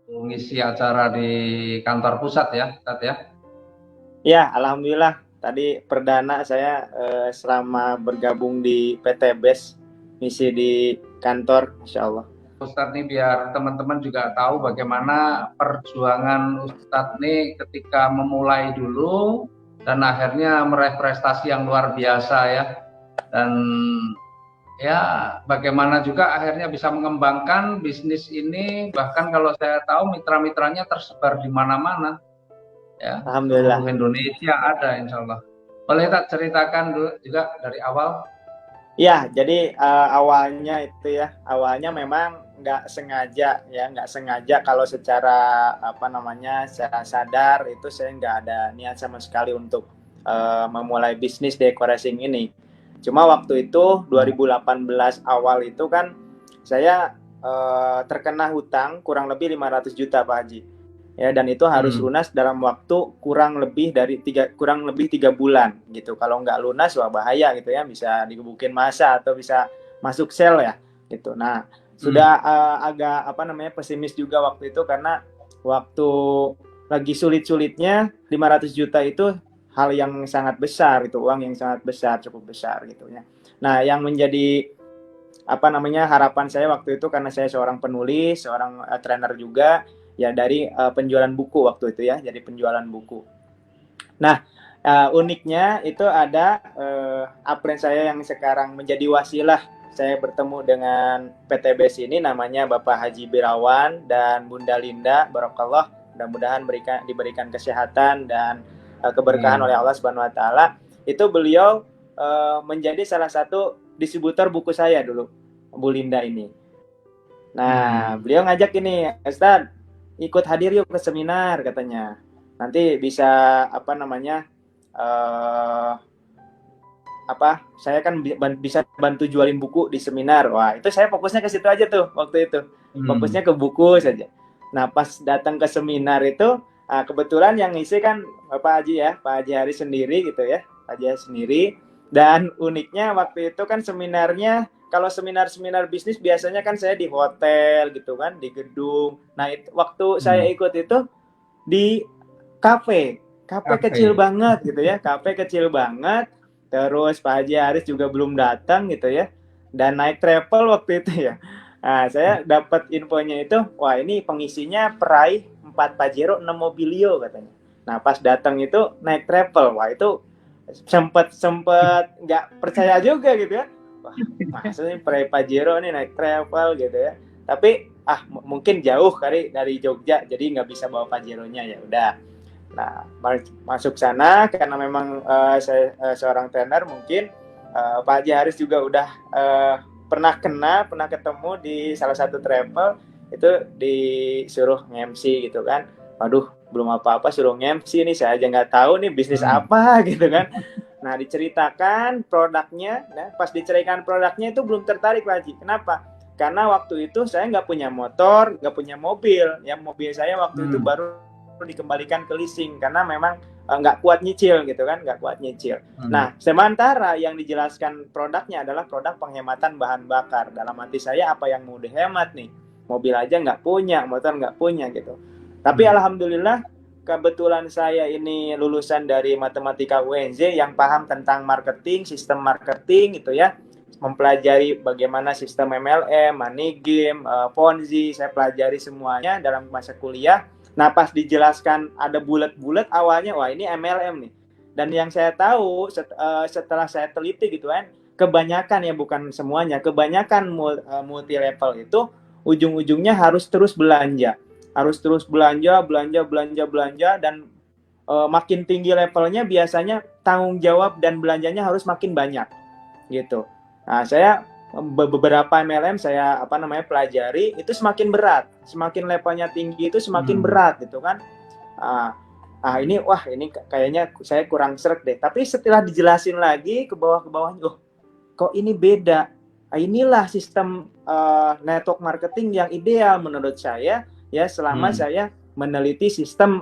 ngisi acara di kantor pusat ya, Tat ya. Ya, alhamdulillah. Tadi perdana saya selama bergabung di PT BES, misi di kantor, Insya Allah. Ustadz nih biar teman-teman juga tahu bagaimana perjuangan Ustadz nih ketika memulai dulu dan akhirnya meraih prestasi yang luar biasa ya. Dan ya bagaimana juga akhirnya bisa mengembangkan bisnis ini, bahkan kalau saya tahu mitra-mitranya tersebar di mana-mana ya, seluruh Alhamdulillah. Indonesia ada insya Allah. Boleh tak ceritakan dulu juga dari awal? Ya, jadi awalnya memang nggak sengaja kalau secara secara sadar itu saya nggak ada niat sama sekali untuk memulai bisnis decoration ini. Cuma waktu itu 2018 awal itu kan saya terkena hutang kurang lebih 500 juta Pak Haji. Ya, dan itu harus lunas dalam waktu kurang lebih 3 bulan gitu. Kalau nggak lunas wah bahaya gitu ya, bisa digebukin masa atau bisa masuk sel ya gitu. Nah, sudah agak pesimis juga waktu itu karena waktu lagi sulit-sulitnya 500 juta itu hal yang sangat besar, itu uang yang sangat besar, cukup besar gitu ya. Nah, yang menjadi harapan saya waktu itu karena saya seorang penulis, seorang trainer juga ya dari penjualan buku waktu itu ya, jadi penjualan buku. Nah, uniknya itu ada upline saya yang sekarang menjadi wasilah saya bertemu dengan PTBS ini, namanya Bapak Haji Birawan dan Bunda Linda Barokallah. Mudah-mudahan diberikan kesehatan dan keberkahan oleh Allah Subhanahu wa taala. Itu beliau menjadi salah satu distributor buku saya dulu, Bu Linda ini. Nah, beliau ngajak ini, Ustaz, ikut hadir yuk ke seminar katanya. Nanti bisa saya kan bisa bantu jualin buku di seminar. Wah, itu saya fokusnya ke situ aja tuh waktu itu. Fokusnya ke buku saja. Nah, pas datang ke seminar itu kebetulan yang ngisi kan Pak Haji ya, Pak Haji Hari sendiri gitu ya, Pak Haji Hari sendiri. Dan uniknya waktu itu kan seminarnya, kalau seminar-seminar bisnis biasanya kan saya di hotel gitu kan, di gedung. Nah, waktu saya ikut itu di kafe kecil banget gitu ya, kafe kecil banget. Terus Pak Haji Haris juga belum datang gitu ya, dan naik travel waktu itu ya. Nah, saya dapat infonya itu, wah ini pengisinya peraih 4 Pajero 6 Mobilio katanya. Nah, pas datang itu naik travel, wah itu sempet nggak percaya juga gitu ya. Wah, maksudnya peraih Pajero nih naik travel gitu ya. Tapi mungkin jauh kali dari Jogja, jadi nggak bisa bawa Pajeronya, ya udah. Nah, masuk sana karena memang saya seorang trainer, mungkin Pak Haji Haris juga udah pernah ketemu di salah satu travel, itu disuruh nge-MC gitu kan. Waduh, belum apa-apa suruh nge-MC nih, saya aja nggak tahu nih bisnis apa gitu kan. Nah, diceritakan produknya, nah, pas diceritakan produknya itu belum tertarik Pak Haji. Kenapa? Karena waktu itu saya nggak punya motor, nggak punya mobil. Ya, mobil saya waktu itu baru dikembalikan ke leasing karena memang nggak kuat nyicil gitu kan, nggak kuat nyicil. Nah, sementara yang dijelaskan produknya adalah produk penghematan bahan bakar. Dalam hati saya, apa yang mau dihemat nih? Mobil aja nggak punya, motor nggak punya gitu. Tapi alhamdulillah kebetulan saya ini lulusan dari matematika UNJ yang paham tentang marketing, sistem marketing gitu ya. Mempelajari bagaimana sistem MLM, money game, Ponzi, saya pelajari semuanya dalam masa kuliah. Nah, pas dijelaskan ada bulat-bulat awalnya, wah ini MLM nih. Dan yang saya tahu setelah saya teliti gitu kan, kebanyakan ya, bukan semuanya, kebanyakan multi level itu ujung-ujungnya harus terus belanja. Harus terus belanja, dan makin tinggi levelnya biasanya tanggung jawab dan belanjanya harus makin banyak gitu. Nah, saya beberapa MLM saya pelajari, itu semakin berat, semakin levelnya tinggi itu semakin berat gitu kan. Ini kayaknya saya kurang seret deh. Tapi setelah dijelasin lagi ke bawah-bawahnya, kok ini beda. Inilah sistem network marketing yang ideal menurut saya ya, selama saya meneliti sistem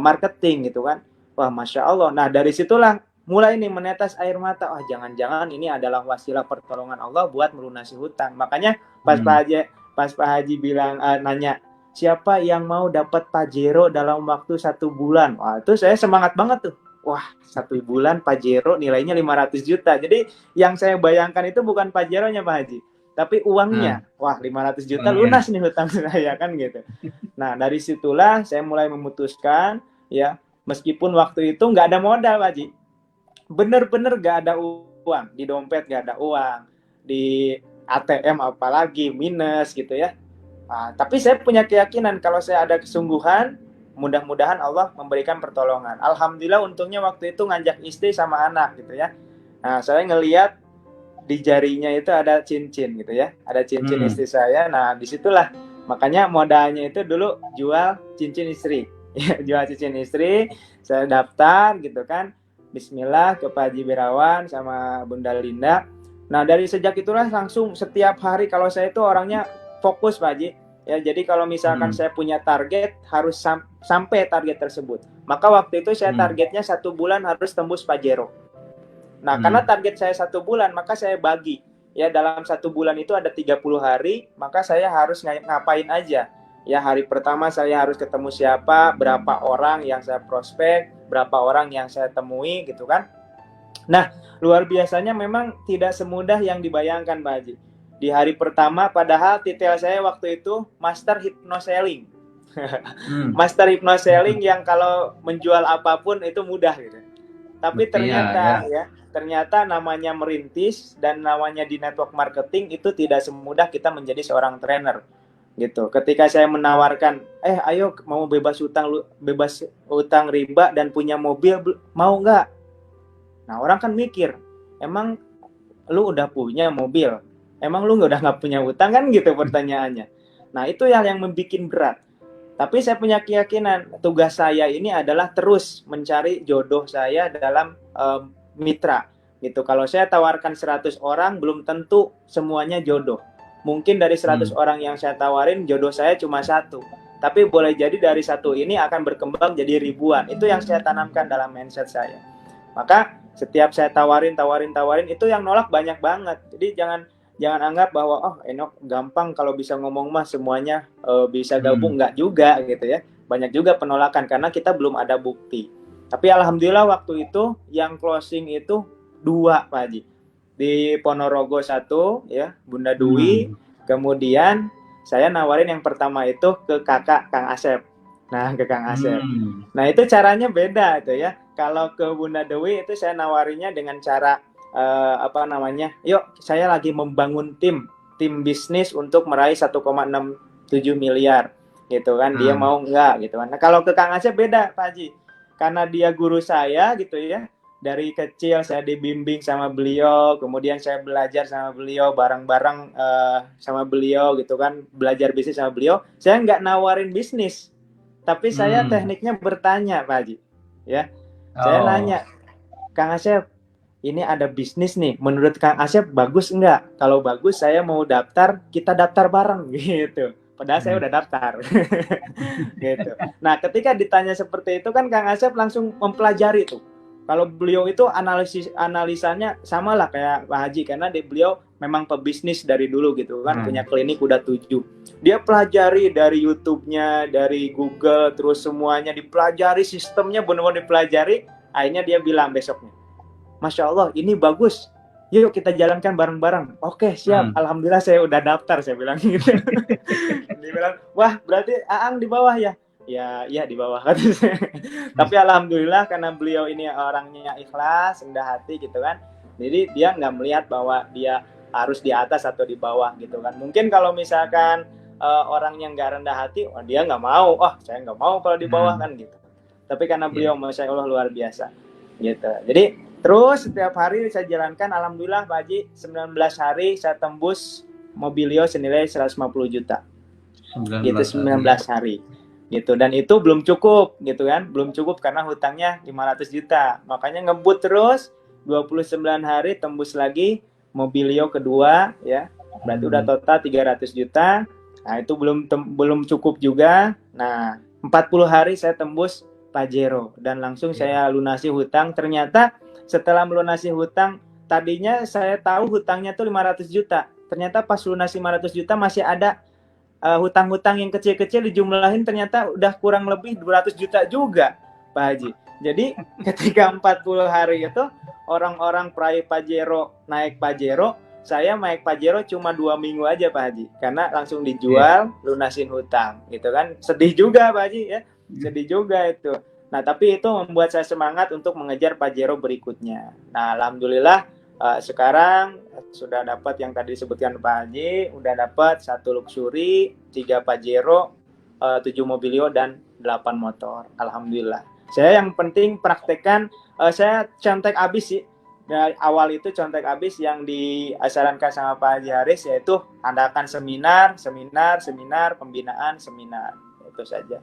marketing gitu kan. Wah, Masya Allah. Nah, dari situlah mulai nih menetes air mata. Wah, jangan-jangan ini adalah wasilah pertolongan Allah buat melunasi hutang. Makanya pas Pak Haji bilang nanya, siapa yang mau dapat Pajero dalam waktu 1 bulan. Wah, itu saya semangat banget tuh. Wah, 1 bulan Pajero nilainya 500 juta. Jadi yang saya bayangkan itu bukan Pajeronya Pak Haji, tapi uangnya. Wah, 500 juta lunas nih hutang saya kan gitu. Nah, dari situlah saya mulai memutuskan ya, meskipun waktu itu nggak ada modal Pak Haji. Bener-bener nggak ada uang. Di dompet nggak ada uang. Di ATM apalagi minus gitu ya. Nah, tapi saya punya keyakinan kalau saya ada kesungguhan, mudah-mudahan Allah memberikan pertolongan. Alhamdulillah untungnya waktu itu ngajak istri sama anak gitu ya. Nah, saya ngelihat di jarinya itu ada cincin gitu ya. Ada cincin istri saya. Nah, disitulah makanya modalnya itu dulu jual cincin istri. Jual cincin istri, saya daftar gitu kan. Bismillah ke Pak Haji Birawan sama Bunda Linda. Nah, dari sejak itulah langsung setiap hari kalau saya itu orangnya fokus Pak Haji. Ya, jadi kalau misalkan saya punya target harus sampai target tersebut. Maka waktu itu saya targetnya 1 bulan harus tembus Pajero. Nah, karena target saya 1 bulan, maka saya bagi. Ya, dalam 1 bulan itu ada 30 hari, maka saya harus ngapain aja. Ya, hari pertama saya harus ketemu siapa, berapa orang yang saya prospek, berapa orang yang saya temui gitu kan. Nah, luar biasanya memang tidak semudah yang dibayangkan Pak Haji. Di hari pertama, padahal titel saya waktu itu Master Hypnoselling. Master Hypnoselling yang kalau menjual apapun itu mudah gitu. Tapi ternyata ternyata namanya merintis dan namanya di network marketing itu tidak semudah kita menjadi seorang trainer gitu. Ketika saya menawarkan, ayo mau bebas utang riba dan punya mobil, mau nggak? Nah, orang kan mikir, emang lu udah punya mobil? Emang lu udah nggak punya utang kan gitu pertanyaannya. Nah, itu yang membuat berat. Tapi saya punya keyakinan tugas saya ini adalah terus mencari jodoh saya dalam mitra gitu. Kalau saya tawarkan 100 orang belum tentu semuanya jodoh. Mungkin dari 100 orang yang saya tawarin jodoh saya cuma 1. Tapi boleh jadi dari 1 ini akan berkembang jadi ribuan. Itu yang saya tanamkan dalam mindset saya. Maka setiap saya tawarin itu yang nolak banyak banget. Jadi jangan anggap bahwa Enoch gampang kalau bisa ngomong mah semuanya bisa gabung, enggak juga gitu ya. Banyak juga penolakan karena kita belum ada bukti. Tapi alhamdulillah waktu itu yang closing itu 2 Pak Haji. Di Ponorogo 1 ya, Bunda Dwi. Kemudian saya nawarin yang pertama itu ke kakak Kang Asep. Nah, ke Kang Asep. Nah, itu caranya beda itu ya. Kalau ke Bunda Dwi itu saya nawarinya dengan cara yuk saya lagi membangun tim bisnis untuk meraih 1,67 miliar gitu kan. Dia mau enggak gitu kan. Nah, kalau ke Kang Asep beda Pak Haji. Karena dia guru saya gitu ya. Dari kecil saya dibimbing sama beliau, kemudian saya belajar sama beliau, bareng-bareng sama beliau gitu kan, belajar bisnis sama beliau. Saya nggak nawarin bisnis, tapi saya tekniknya bertanya Pak Haji. Ya, saya nanya, Kang Asep, ini ada bisnis nih, menurut Kang Asep bagus nggak? Kalau bagus saya mau daftar, kita daftar bareng gitu. Padahal saya udah daftar. Gitu. Nah, ketika ditanya seperti itu kan Kang Asep langsung mempelajari tuh. Kalau beliau itu analisanya sama lah kayak Pak Haji, karena beliau memang pebisnis dari dulu gitu kan, punya klinik udah 7. Dia pelajari dari YouTube-nya, dari Google, terus semuanya dipelajari, sistemnya benar-benar dipelajari. Akhirnya dia bilang besoknya, Masya Allah ini bagus, yuk kita jalankan bareng-bareng. Oke siap, alhamdulillah saya udah daftar, saya bilang gitu. Dia bilang, wah berarti Aang di bawah ya? Ya di bawah. Tapi alhamdulillah karena beliau ini orangnya ikhlas, rendah hati gitu kan. Jadi dia nggak melihat bahwa dia harus di atas atau di bawah gitu kan. Mungkin kalau misalkan orang yang nggak rendah hati, dia nggak mau. Saya nggak mau kalau di bawah kan gitu. Tapi karena beliau Masya Allah luar biasa gitu. Jadi terus setiap hari saya jalankan, alhamdulillah Pak Haji, 19 hari saya tembus Mobilio senilai 150 juta. 19 hari. Gitu, dan itu belum cukup gitu kan, belum cukup karena hutangnya 500 juta, makanya ngebut terus. 29 hari tembus lagi Mobilio kedua ya, berarti udah total 300 juta. Nah itu belum cukup juga. Nah 40 hari saya tembus Pajero dan langsung saya lunasi hutang. Ternyata setelah melunasi hutang, tadinya saya tahu hutangnya tuh 500 juta, ternyata pas lunasi 500 juta masih ada hutang-hutang yang kecil-kecil dijumlahin ternyata udah kurang lebih 200 juta juga, Pak Haji. Jadi ketika 40 hari itu orang-orang peraih Pajero naik Pajero, saya naik Pajero cuma 2 minggu aja Pak Haji, karena langsung dijual, lunasin hutang, gitu kan. Sedih juga Pak Haji ya, sedih juga itu. Nah tapi itu membuat saya semangat untuk mengejar Pajero berikutnya. Nah alhamdulillah sekarang sudah dapat yang tadi disebutkan Pak Haji, udah dapat 1 luxury, 3 Pajero, 7 mobilio dan 8 motor. Alhamdulillah. Saya yang penting praktekkan, saya contek abis sih. Dari awal itu contek abis yang disarankan sama Pak Haji Haris, yaitu adakan seminar, pembinaan, seminar. Itu saja.